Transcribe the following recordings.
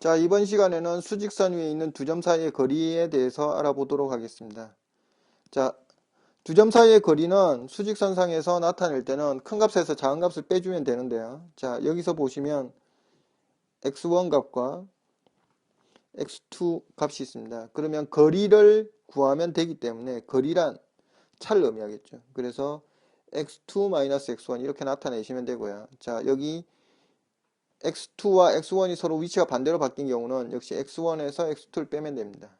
자, 이번 시간에는 수직선 위에 있는 두 점 사이의 거리에 대해서 알아보도록 하겠습니다. 자, 두 점 사이의 거리는 수직선상에서 나타낼 때는 큰 값에서 작은 값을 빼주면 되는데요. 자, 여기서 보시면 x1 값과 x2 값이 있습니다. 그러면 거리를 구하면 되기 때문에 거리란 차를 의미하겠죠. 그래서 x2-x1 이렇게 나타내시면 되고요. 자, 여기 x2와 x1이 서로 위치가 반대로 바뀐 경우는 역시 x1에서 x2를 빼면 됩니다.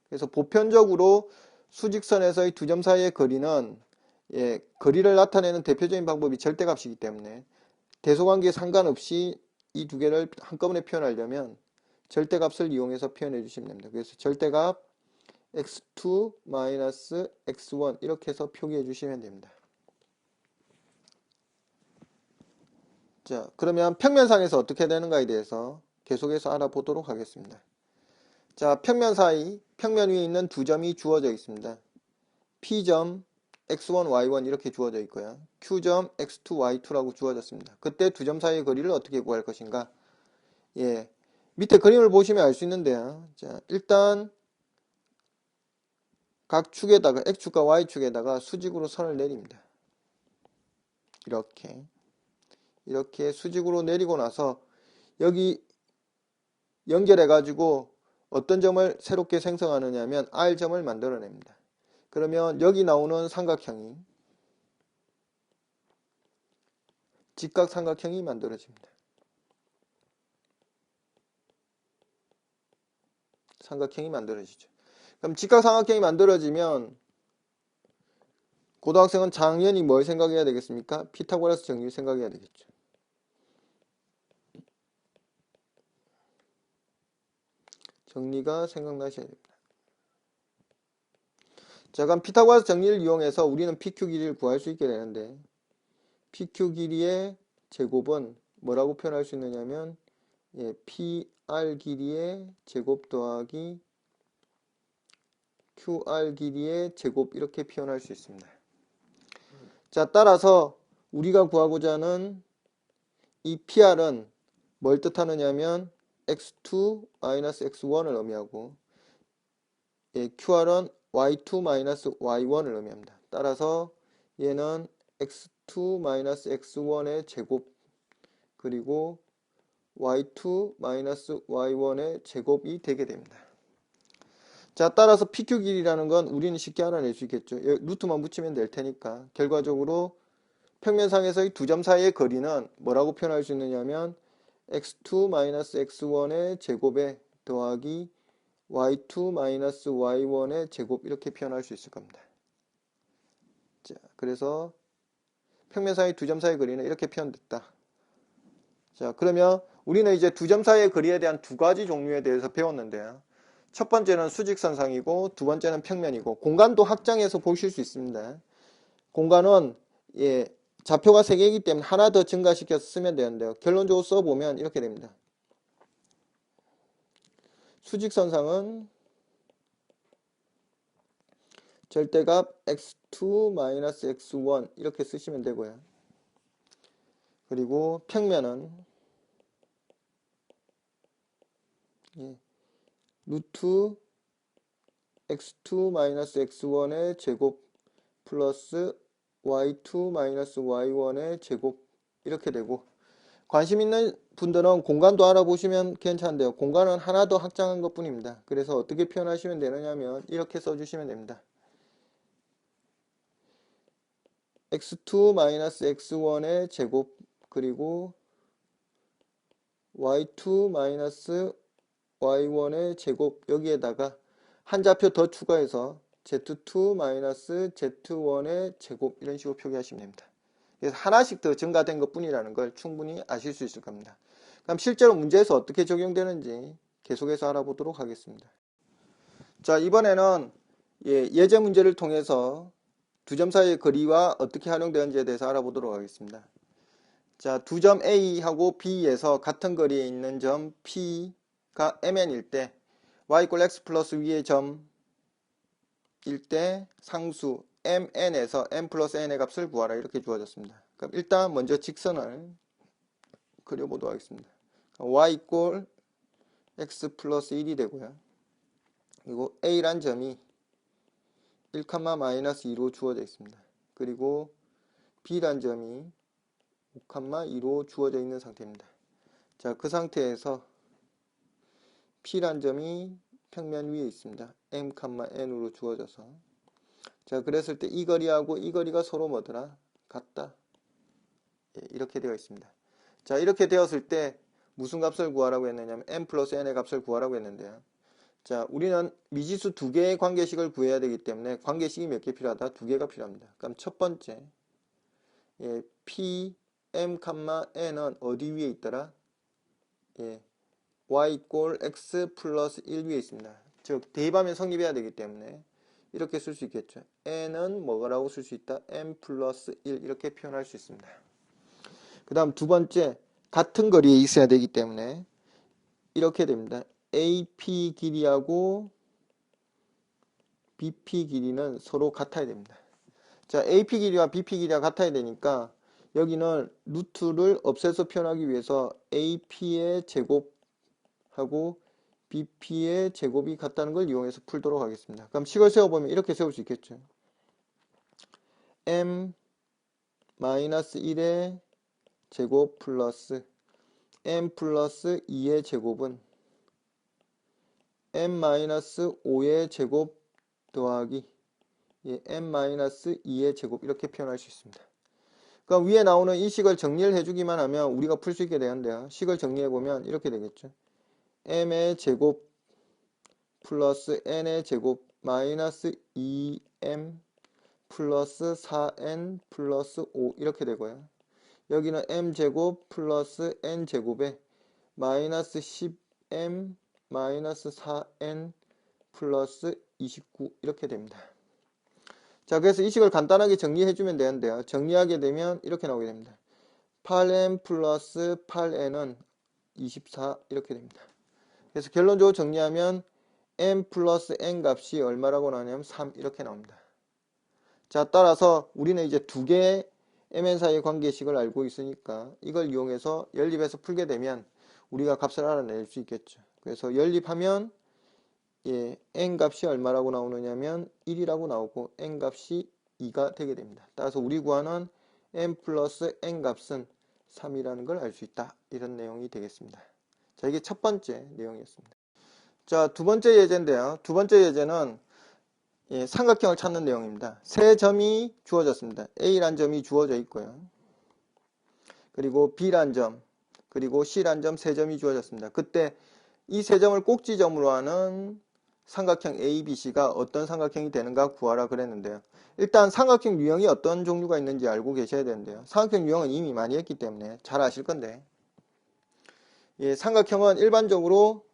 그래서 보편적으로 수직선에서의 두 점 사이의 거리는 거리를 나타내는 대표적인 방법이 절대값이기 때문에 대소관계에 상관없이 이 두 개를 한꺼번에 표현하려면 절대값을 이용해서 표현해 주시면 됩니다. 그래서 절대값 x2-x1 이렇게 해서 표기해 주시면 됩니다. 자, 그러면 평면상에서 어떻게 되는가에 대해서 계속해서 알아보도록 하겠습니다. 자, 평면 사이, 평면 위에 있는 두 점이 주어져 있습니다. P점 x1, y1 이렇게 주어져 있고요. Q점 x2, y2라고 주어졌습니다. 그때 두 점 사이의 거리를 어떻게 구할 것인가? 밑에 그림을 보시면 알 수 있는데요. 자, 일단 각 축에다가 x축과 y축에다가 수직으로 선을 내립니다. 이렇게 수직으로 내리고 나서 여기 연결해 가지고 어떤 점을 새롭게 생성하느냐 하면 R점을 만들어냅니다. 그러면 여기 나오는 삼각형이 직각삼각형이 만들어집니다. 삼각형이 만들어지죠. 그럼 직각삼각형이 만들어지면 고등학생은 당연히 뭘 생각해야 되겠습니까? 피타고라스 정리를 생각해야 되겠죠. 정리가 생각나셔야 됩니다. 자, 그럼 피타고라스 정리를 이용해서 우리는 PQ 길이를 구할 수 있게 되는데 PQ 길이의 제곱은 뭐라고 표현할 수 있느냐면 PR 길이의 제곱 더하기 QR 길이의 제곱 이렇게 표현할 수 있습니다. 자, 따라서 우리가 구하고자 하는 이 PR은 뭘 뜻하느냐면 x2-x1을 의미하고 QR은 y2-y1을 의미합니다. 따라서 얘는 x2-x1의 제곱 그리고 y2-y1의 제곱이 되게 됩니다. 자, 따라서 PQ 길이라는 건 우리는 쉽게 알아낼 수 있겠죠. 루트만 붙이면 될 테니까 결과적으로 평면상에서의 두 점 사이의 거리는 뭐라고 표현할 수 있느냐면 x2-x1의 제곱에 더하기 y2-y1의 제곱 이렇게 표현할 수 있을 겁니다. 자, 그래서 평면 사이 두 점 사이의 거리는 이렇게 표현됐다. 자, 그러면 우리는 이제 두 점 사이의 거리에 대한 두 가지 종류에 대해서 배웠는데요. 첫 번째는 수직선상이고 두 번째는 평면이고 공간도 확장해서 보실 수 있습니다. 공간은 좌표가 3개이기 때문에 하나 더 증가시켜서 쓰면 되는데요. 결론적으로 써보면 이렇게 됩니다. 수직선상은 절대값 x2-x1 이렇게 쓰시면 되고요. 그리고 평면은 루트 x2-x1의 제곱 플러스 y2-y1의 제곱 이렇게 되고 관심 있는 분들은 공간도 알아보시면 괜찮은데요. 공간은 하나 더 확장한 것 뿐입니다. 그래서 어떻게 표현하시면 되느냐면 이렇게 써주시면 됩니다. x2-x1의 제곱 그리고 y2-y1의 제곱 여기에다가 한 좌표 더 추가해서 z2-z1의 제곱 이런 식으로 표기하시면 됩니다. 그래서 하나씩 더 증가된 것 뿐이라는 걸 충분히 아실 수 있을 겁니다. 그럼 실제로 문제에서 어떻게 적용되는지 계속해서 알아보도록 하겠습니다. 자, 이번에는 예제 문제를 통해서 두 점 사이의 거리와 어떻게 활용되는지에 대해서 알아보도록 하겠습니다. 자, 두 점 A하고 B에서 같은 거리에 있는 점 P가 MN일 때 y = x 플러스 위의 점일 때 상수 MN에서 M 플러스 N의 값을 구하라 이렇게 주어졌습니다. 그럼 일단 먼저 직선을 그려보도록 하겠습니다. y = x 플러스 1이 되고요. 그리고 a란 점이 1, 마이너스 2로 주어져 있습니다. 그리고 b란 점이 5, 2로 주어져 있는 상태입니다. 자, 그 상태에서 p란 점이 평면 위에 있습니다. m, n으로 주어져서. 자, 그랬을 때 이 거리하고 이 거리가 서로 뭐더라? 같다. 예, 이렇게 되어 있습니다. 자, 이렇게 되었을 때 무슨 값을 구하라고 했느냐면 m 플러스 n의 값을 구하라고 했는데요. 자, 우리는 미지수 두 개의 관계식을 구해야 되기 때문에 관계식이 몇 개 필요하다? 두 개가 필요합니다. 그럼 첫 번째, 예, p, m, n은 어디 위에 있더라? 예, y 꼴 x 플러스 1 위에 있습니다. 즉, 대입하면 성립해야 되기 때문에 이렇게 쓸 수 있겠죠. n은 뭐라고 쓸 수 있다? m 플러스 1 이렇게 표현할 수 있습니다. 그 다음 두 번째, 같은 거리에 있어야 되기 때문에 이렇게 됩니다. AP 길이하고 BP 길이는 서로 같아야 됩니다. 자, AP 길이와 BP 길이가 같아야 되니까 여기는 루트를 없애서 표현하기 위해서 AP의 제곱하고 BP의 제곱이 같다는 걸 이용해서 풀도록 하겠습니다. 그럼 식을 세워보면 이렇게 세울 수 있겠죠. m-1의 제곱 플러스 m 플러스 2의 제곱은 m-5의 제곱 더하기 m-2의 제곱 이렇게 표현할 수 있습니다. 그럼 위에 나오는 이 식을 정리를 해주기만 하면 우리가 풀 수 있게 되는데요. 식을 정리해보면 이렇게 되겠죠. m의 제곱 플러스 n의 제곱 마이너스 2m 플러스 4n 플러스 5 이렇게 되고요. 여기는 m제곱 플러스 n제곱에 마이너스 10m 마이너스 4n 플러스 29 이렇게 됩니다. 자, 그래서 이 식을 간단하게 정리해주면 되는데요. 정리하게 되면 이렇게 나오게 됩니다. 8m 플러스 8n은 24 이렇게 됩니다. 그래서 결론적으로 정리하면 m 플러스 n 값이 얼마라고 나오냐면 3 이렇게 나옵니다. 자, 따라서 우리는 이제 두 개의 mn 사이의 관계식을 알고 있으니까 이걸 이용해서 연립해서 풀게 되면 우리가 값을 알아낼 수 있겠죠. 그래서 연립하면 n 값이 얼마라고 나오느냐면 1이라고 나오고 n 값이 2가 되게 됩니다. 따라서 우리 구하는 m 플러스 n 값은 3이라는 걸 알 수 있다. 이런 내용이 되겠습니다. 자, 이게 첫 번째 내용이었습니다. 자, 두 번째 예제인데요. 두 번째 예제는 삼각형을 찾는 내용입니다. 세 점이 주어졌습니다. A란 점이 주어져 있고요. 그리고 B란 점, 그리고 C란 점 세 점이 주어졌습니다. 그때 이 세 점을 꼭지점으로 하는 삼각형 ABC가 어떤 삼각형이 되는가 구하라 그랬는데요. 일단 삼각형 유형이 어떤 종류가 있는지 알고 계셔야 되는데요. 삼각형 유형은 이미 많이 했기 때문에 잘 아실 건데, 삼각형은 일반적으로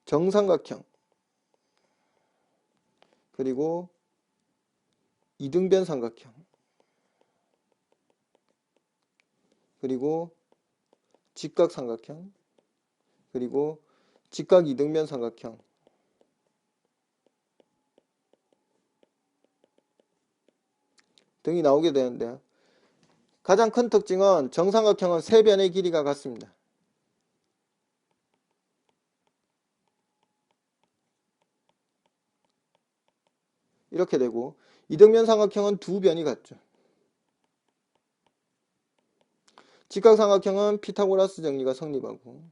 정삼각형, 그리고 이등변 삼각형, 그리고 직각 삼각형, 그리고 직각 이등변 삼각형, 등이 나오게 되는데요. 가장 큰 특징은 정삼각형은 세 변의 길이가 같습니다. 이렇게 되고 이등변 삼각형은 두 변이 같죠. 직각 삼각형은 피타고라스 정리가 성립하고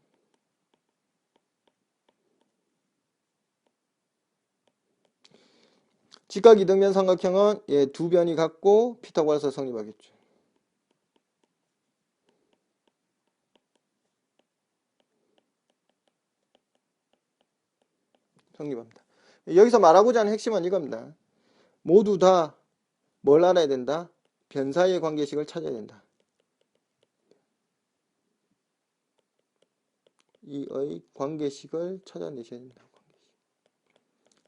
직각 이등변 삼각형은 두 변이 같고 피타고라스가 성립하겠죠. 성립합니다. 여기서 말하고자 하는 핵심은 이겁니다. 모두 다 뭘 알아야 된다? 변 사이의 관계식을 찾아야 된다. 이의 관계식을 찾아내셔야 된다.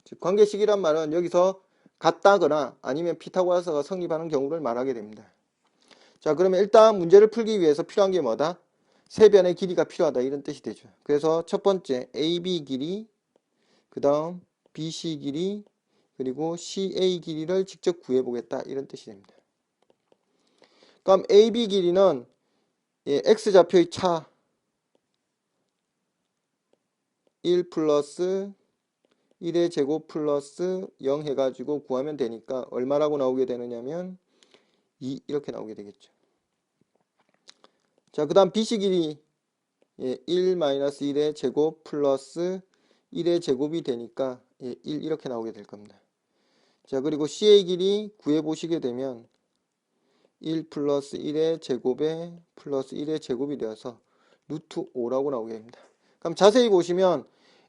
즉 관계식이란 말은 여기서 같다거나 아니면 피타고라스가 성립하는 경우를 말하게 됩니다. 자, 그러면 일단 문제를 풀기 위해서 필요한 게 뭐다? 세 변의 길이가 필요하다 이런 뜻이 되죠. 그래서 첫 번째 AB 길이, 그 다음 BC 길이, 그리고 CA 길이를 직접 구해보겠다 이런 뜻이 됩니다. 그럼 AB 길이는 X좌표의 차, 1 플러스 1의 제곱 플러스 0 해가지고 구하면 되니까 얼마라고 나오게 되느냐면 2 이렇게 나오게 되겠죠. 자, 그 다음 BC 길이 1 마이너스 1의 제곱 플러스 1의 제곱이 되니까 1 이렇게 나오게 될 겁니다. 자, 그리고 CA 길이 구해보시게 되면 1 플러스 1의 제곱에 플러스 1의 제곱이 되어서 루트 5라고 나오게 됩니다. 그럼 자세히 보시면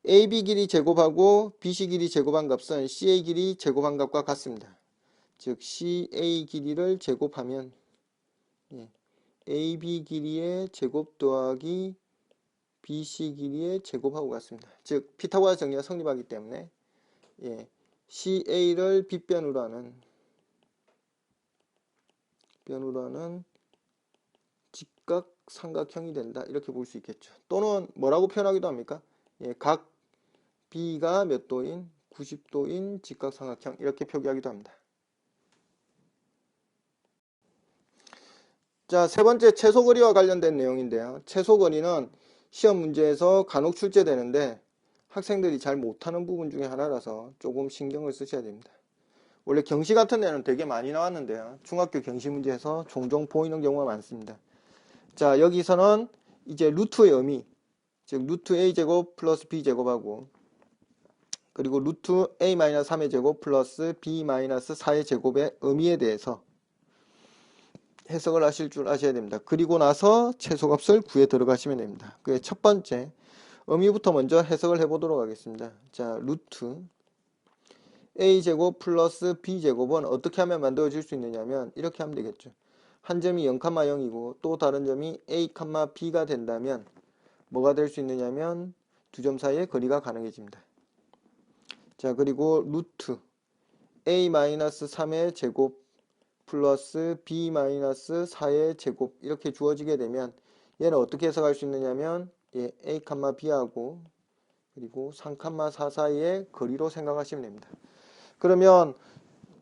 AB 길이 제곱하고 BC 길이 제곱한 값은 CA 길이 제곱한 값과 같습니다. 즉 CA 길이를 제곱하면 AB 길이의 제곱 더하기 BC 길이의 제곱하고 같습니다. 즉 피타고라스 정리가 성립하기 때문에 CA를 빗변으로 하는 직각삼각형이 된다 이렇게 볼 수 있겠죠. 또는 뭐라고 표현하기도 합니까? 각 B가 몇 도인 90도인 직각삼각형 이렇게 표기하기도 합니다. 자, 세 번째 최소거리와 관련된 내용인데요. 최소거리는 시험 문제에서 간혹 출제되는데 학생들이 잘 못하는 부분 중에 하나라서 조금 신경을 쓰셔야 됩니다. 원래 경시 같은 데는 되게 많이 나왔는데요. 중학교 경시 문제에서 종종 보이는 경우가 많습니다. 자, 여기서는 이제 루트의 의미, 즉 루트 a제곱 플러스 b제곱하고 그리고 루트 a-3의 제곱 플러스 b-4의 제곱의 의미에 대해서 해석을 하실 줄 아셔야 됩니다. 그리고 나서 최소값을 구해 들어가시면 됩니다. 그의 첫 번째 의미부터 먼저 해석을 해보도록 하겠습니다. 자, 루트 a제곱 플러스 b제곱은 어떻게 하면 만들어질 수 있느냐면 이렇게 하면 되겠죠. 한 점이 0,0이고 또 다른 점이 a, b가 된다면 뭐가 될 수 있느냐면 두 점 사이의 거리가 가능해집니다. 자, 그리고 루트 a-3의 제곱 플러스 b-4의 제곱 이렇게 주어지게 되면 얘는 어떻게 해석할 수 있느냐면 a, b하고 그리고 3, 4 사이의 거리로 생각하시면 됩니다. 그러면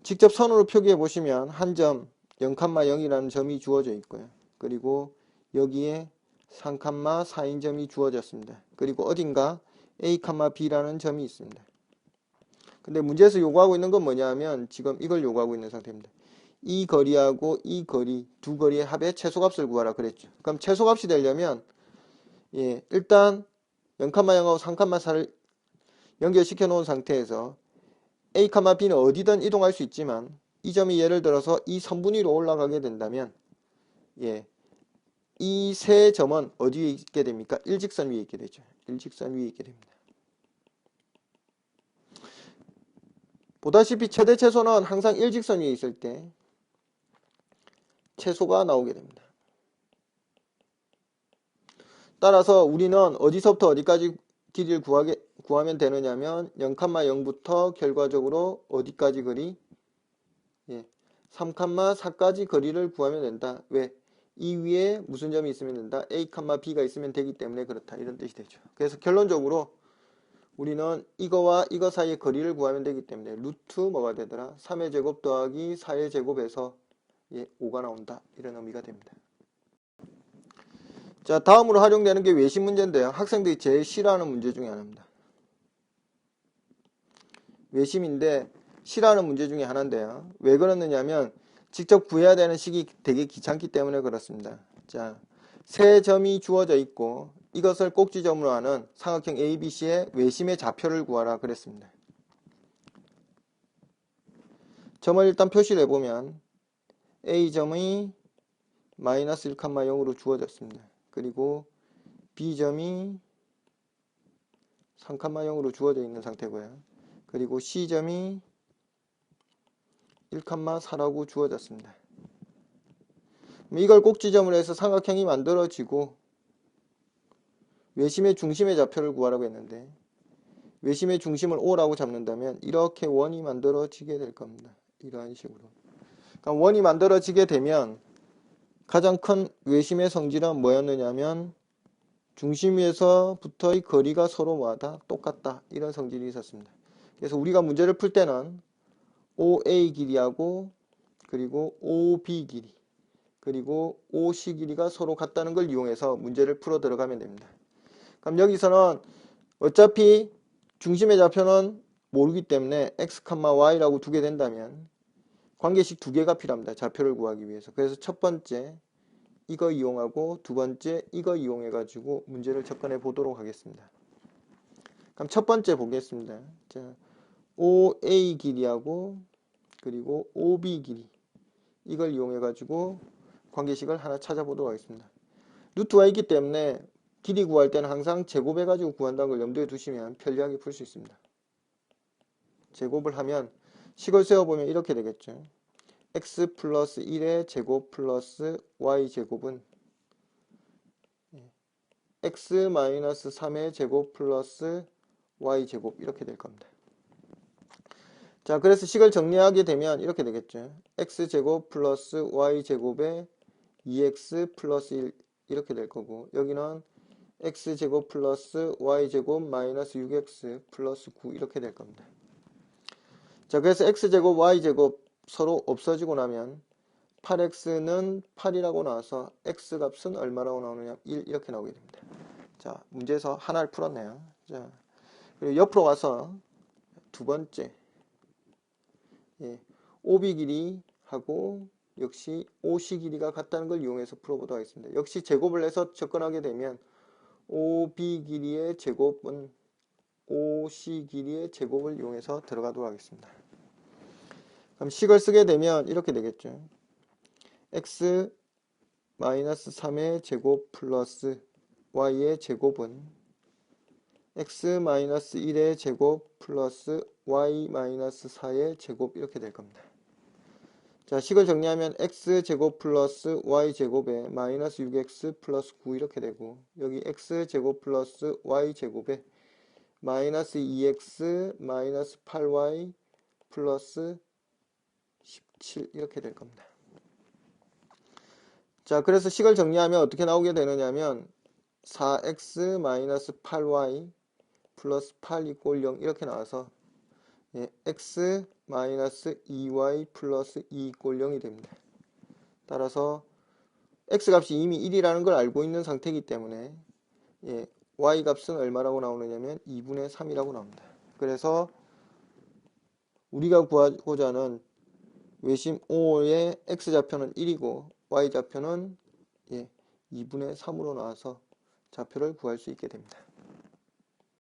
직접 선으로 표기해 보시면 한 점 0,0이라는 점이 주어져 있고요. 그리고 여기에 3, 4인 점이 주어졌습니다. 그리고 어딘가 a, b라는 점이 있습니다. 근데 문제에서 요구하고 있는 건 뭐냐면 지금 이걸 요구하고 있는 상태입니다. 이 거리하고 이 거리, 두 거리의 합의 최소값을 구하라 그랬죠. 그럼 최소값이 되려면 일단 0,0하고 3, 4를 연결시켜 놓은 상태에서 a, b는 어디든 이동할 수 있지만 이 점이 예를 들어서 이 선분 위로 올라가게 된다면 이 세 점은 어디에 있게 됩니까? 일직선 위에 있게 되죠. 일직선 위에 있게 됩니다. 보다시피 최대 최소는 항상 일직선 위에 있을 때 최소가 나오게 됩니다. 따라서 우리는 어디서부터 어디까지 길이를 구하면 되느냐면 0,0부터 결과적으로 어디까지 거리? 3, 4까지 거리를 구하면 된다. 왜? 이 위에 무슨 점이 있으면 된다? a, b가 있으면 되기 때문에 그렇다. 이런 뜻이 되죠. 그래서 결론적으로 우리는 이거와 이거 사이의 거리를 구하면 되기 때문에 루트 뭐가 되더라? 3의 제곱 더하기 4의 제곱에서 5가 나온다. 이런 의미가 됩니다. 자, 다음으로 활용되는 게 외심 문제인데요. 학생들이 제일 싫어하는 문제 중에 하나입니다. 외심인데 싫어하는 문제 중에 하나인데요. 왜 그러느냐면 직접 구해야 되는 식이 되게 귀찮기 때문에 그렇습니다. 자, 세 점이 주어져 있고 이것을 꼭지점으로 하는 삼각형 ABC의 외심의 좌표를 구하라 그랬습니다. 점을 일단 표시를 해보면 A점이 마이너스 1,0으로 주어졌습니다. 그리고 B점이 3,0으로 주어져 있는 상태고요. 그리고 C점이 1,4라고 주어졌습니다. 이걸 꼭지점으로 해서 삼각형이 만들어지고 외심의 중심의 좌표를 구하라고 했는데 외심의 중심을 O라고 잡는다면 이렇게 원이 만들어지게 될 겁니다. 이러한 식으로. 그러니까 원이 만들어지게 되면 가장 큰 외심의 성질은 뭐였느냐면 중심 위에서부터의 거리가 서로 뭐하다? 똑같다. 이런 성질이 있었습니다. 그래서 우리가 문제를 풀 때는 OA 길이하고 그리고 OB 길이 그리고 OC 길이가 서로 같다는 걸 이용해서 문제를 풀어 들어가면 됩니다. 그럼 여기서는 어차피 중심의 좌표는 모르기 때문에 x, y라고 두게 된다면 관계식 두 개가 필요합니다. 좌표를 구하기 위해서. 그래서 첫 번째 이거 이용하고 두 번째 이거 이용해 가지고 문제를 접근해 보도록 하겠습니다. 그럼 첫 번째 보겠습니다. 자, OA 길이하고 그리고 OB 길이 이걸 이용해 가지고 관계식을 하나 찾아보도록 하겠습니다. 루트가 있기 때문에 길이 구할 때는 항상 제곱해 가지고 구한다는 걸 염두에 두시면 편리하게 풀 수 있습니다. 제곱을 하면 식을 세워보면 이렇게 되겠죠. x 플러스 1의 제곱 플러스 y 제곱은 x 마이너스 3의 제곱 플러스 y 제곱 이렇게 될 겁니다. 자, 그래서 식을 정리하게 되면 이렇게 되겠죠. x 제곱 플러스 y 제곱에 2x 플러스 1 이렇게 될 거고, 여기는 x 제곱 플러스 y 제곱 마이너스 6x 플러스 9 이렇게 될 겁니다. 자, 그래서 x 제곱 y 제곱 서로 없어지고 나면 8x는 8이라고 나와서 x 값은 얼마라고 나오느냐? 1 이렇게 나오게 됩니다. 자, 문제에서 하나를 풀었네요. 자, 그리고 옆으로 가서 두 번째 OB 길이하고 역시 OC 길이가 같다는 걸 이용해서 풀어보도록 하겠습니다. 역시 제곱을 해서 접근하게 되면 OB 길이의 제곱은 OC 길이의 제곱을 이용해서 들어가도록 하겠습니다. 그럼 식을 쓰게 되면 이렇게 되겠죠. x 마이너스 3의 제곱 플러스 y의 제곱은 x 마이너스 1의 제곱 플러스 y 마이너스 4의 제곱 이렇게 될 겁니다. 자, 식을 정리하면 x 제곱 플러스 y 제곱에 마이너스 6x 플러스 9 이렇게 되고, 여기 x 제곱 플러스 y 제곱에 마이너스 2x 마이너스 8y 플러스 17 이렇게 될 겁니다. 자, 그래서 식을 정리하면 어떻게 나오게 되느냐면 4x 마이너스 8y 플러스 8 이꼴 0 이렇게 나와서 x 마이너스 2y 플러스 2 이꼴 0이 됩니다. 따라서 x 값이 이미 1이라는 걸 알고 있는 상태이기 때문에 y 값은 얼마라고 나오느냐면 2분의 3이라고 나옵니다. 그래서 우리가 구하고자 하는 외심 O의 x좌표는 1이고 y좌표는 2분의 3으로 나와서 좌표를 구할 수 있게 됩니다.